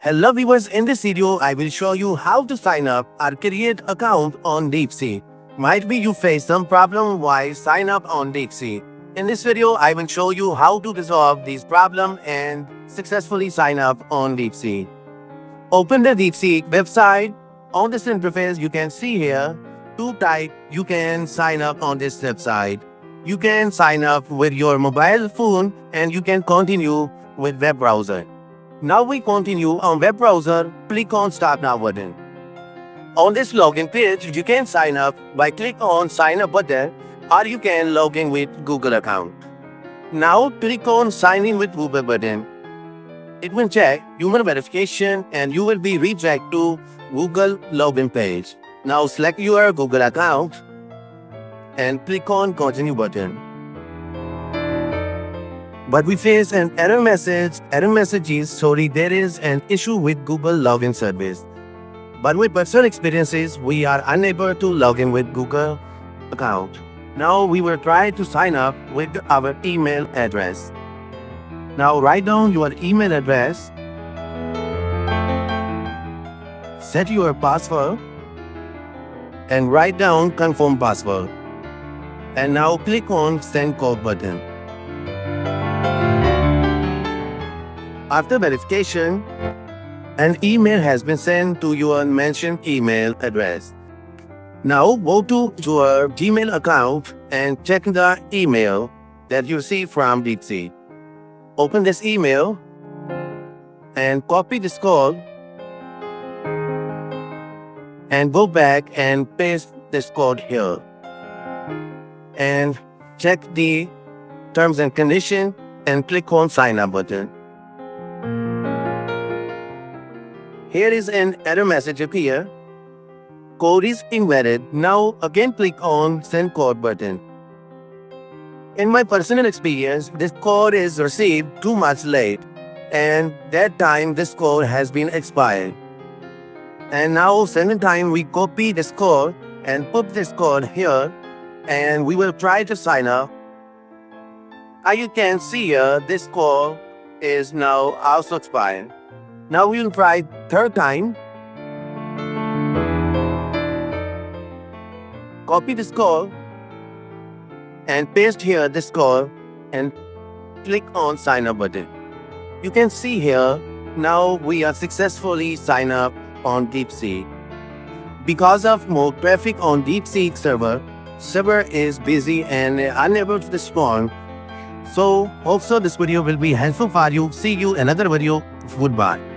Hello viewers, in this video I will show you how to sign up or create account on DeepSeek. Might be you face some problem while sign up on DeepSeek. In this video I will show you how to resolve these problem and successfully sign up on DeepSeek. Open the DeepSeek website. On this interface you can see here two types you can sign up on this website. You can sign up with your mobile phone and you can continue with web browser. Now we continue on web browser, click on Start Now button. On this login page, you can sign up by click on Sign Up button or you can log in with Google account. Now click on Sign in with Google button. It will check human verification and you will be redirected to Google login page. Now select your Google account and click on Continue button. But we face an error message. Error message is, sorry, there is an issue with Google login service. But with personal experiences, we are unable to log in with Google account. Now we will try to sign up with our email address. Now write down your email address. Set your password and write down confirm password. And now click on Send Code button. After verification, an email has been sent to your mentioned email address. Now go to your Gmail account and check the email that you see from DeepSeek. Open this email and copy this code and go back and paste this code here. And check the terms and conditions and click on Sign Up button. Here is an error message appear. Code is invalid. Now again click on Send Code button. In my personal experience, this code is received 2 months late and that time this code has been expired. And now second time we copy this code and put this code here and we will try to sign up. As you can see here, this code is now also expired. Now we will try third time. Copy this code and paste here this code and click on Sign Up button. You can see here, now we are successfully signed up on DeepSeek. Because of more traffic on DeepSeek server is busy and unable to respond. So hope so this video will be helpful for you. See you another video. Goodbye.